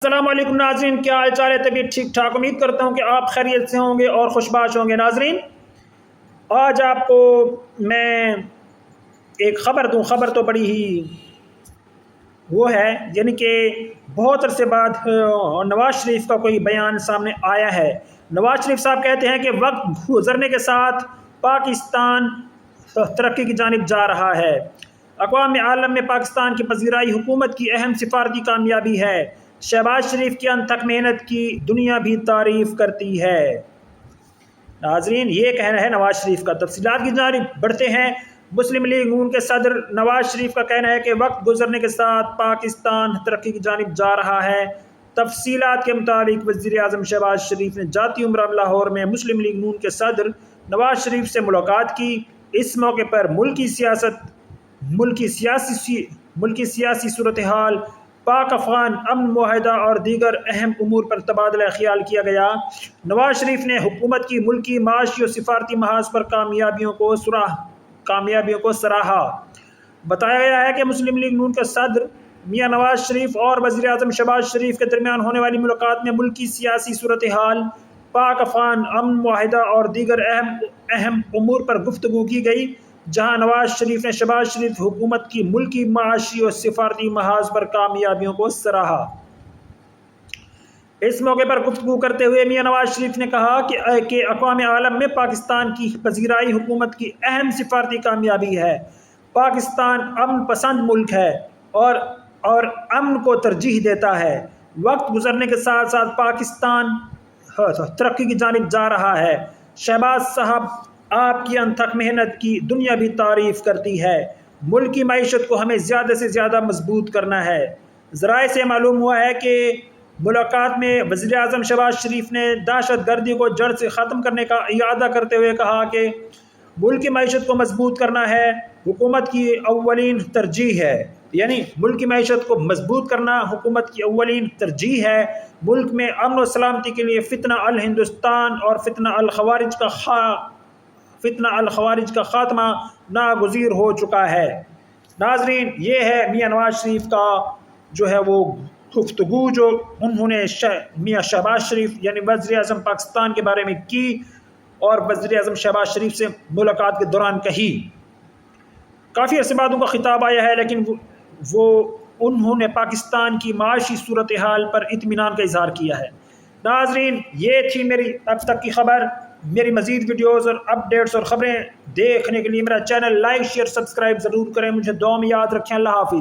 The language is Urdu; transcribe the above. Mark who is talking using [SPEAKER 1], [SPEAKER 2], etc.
[SPEAKER 1] السلام علیکم ناظرین، کیا حال چال ہے؟ طبیعت ٹھیک ٹھاک؟ امید کرتا ہوں کہ آپ خیریت سے ہوں گے اور خوشباش ہوں گے۔ ناظرین، آج آپ کو میں ایک خبر دوں۔ خبر تو بڑی ہی وہ ہے، یعنی کہ بہت عرصے بعد نواز شریف کا کوئی بیان سامنے آیا ہے۔ نواز شریف صاحب کہتے ہیں کہ وقت گزرنے کے ساتھ پاکستان ترقی کی جانب جا رہا ہے۔ اقوام عالم میں پاکستان کی پذیرائی حکومت کی اہم سفارتی کامیابی ہے۔ شہباز شریف کی انتھک محنت کی دنیا بھی تعریف کرتی ہے۔ ناظرین، یہ کہنا ہے نواز شریف کا۔ تفصیلات کی جانب بڑھتے ہیں۔ مسلم لیگ نون کے صدر نواز شریف کا کہنا ہے کہ وقت گزرنے کے ساتھ پاکستان ترقی کی جانب جا رہا ہے۔ تفصیلات کے مطابق وزیر اعظم شہباز شریف نے ذاتی عمرہ لاہور میں مسلم لیگ نون کے صدر نواز شریف سے ملاقات کی۔ اس موقع پر ملکی سیاسی صورتحال، پاک افغان امن معاہدہ اور دیگر اہم امور پر تبادلہ خیال کیا گیا۔ نواز شریف نے حکومت کی ملکی معاشی اور سفارتی محاذ پر کامیابیوں کو سراہا۔ بتایا گیا ہے کہ مسلم لیگ نون کے صدر میاں نواز شریف اور وزیر اعظم شہباز شریف کے درمیان ہونے والی ملاقات میں ملکی سیاسی صورتحال، پاک افغان امن معاہدہ اور دیگر اہم امور پر گفتگو کی گئی، جہاں نواز شریف نے شہباز شریف حکومت کی ملکی معاشی اور سفارتی محاذ پر کامیابیوں کو سراہا۔ اس موقع پر گفتگو کرتے ہوئے میاں نواز شریف نے کہا کہ اقوام عالم میں پاکستان کی پذیرائی حکومت کی اہم سفارتی کامیابی ہے۔ پاکستان امن پسند ملک ہے اور امن کو ترجیح دیتا ہے۔ وقت گزرنے کے ساتھ ساتھ پاکستان ترقی کی جانب جا رہا ہے۔ شہباز صاحب، آپ کی انتھک محنت کی دنیا بھی تعریف کرتی ہے۔ ملک کی معیشت کو ہمیں زیادہ سے زیادہ مضبوط کرنا ہے۔ ذرائع سے معلوم ہوا ہے کہ ملاقات میں وزیر اعظم شہباز شریف نے دہشت گردی کو جڑ سے ختم کرنے کا اعادہ کرتے ہوئے کہا کہ ملک کی معیشت کو مضبوط کرنا ہے حکومت کی اولین ترجیح ہے۔ یعنی ملک کی معیشت کو مضبوط کرنا حکومت کی اولین ترجیح ہے۔ ملک میں امن و سلامتی کے لیے فتنہ الہندوستان اور فتنہ الخوارج کا خاتمہ ناگزیر ہو چکا ہے۔ ناظرین، یہ ہے میاں نواز شریف کا جو ہے وہ گفتگو جو انہوں نے میاں شہباز شریف یعنی وزیر اعظم پاکستان کے بارے میں کی اور وزیر اعظم شہباز شریف سے ملاقات کے دوران کہی۔ کافی عرصے بعد ان کا خطاب آیا ہے، لیکن انہوں نے پاکستان کی معاشی صورتحال پر اطمینان کا اظہار کیا ہے۔ ناظرین، یہ تھی میری اب تک کی خبر۔ میری مزید ویڈیوز اور اپڈیٹس اور خبریں دیکھنے کے لیے میرا چینل لائک، شیئر، سبسکرائب ضرور کریں۔ مجھے دعا میں یاد رکھیں۔ اللہ حافظ۔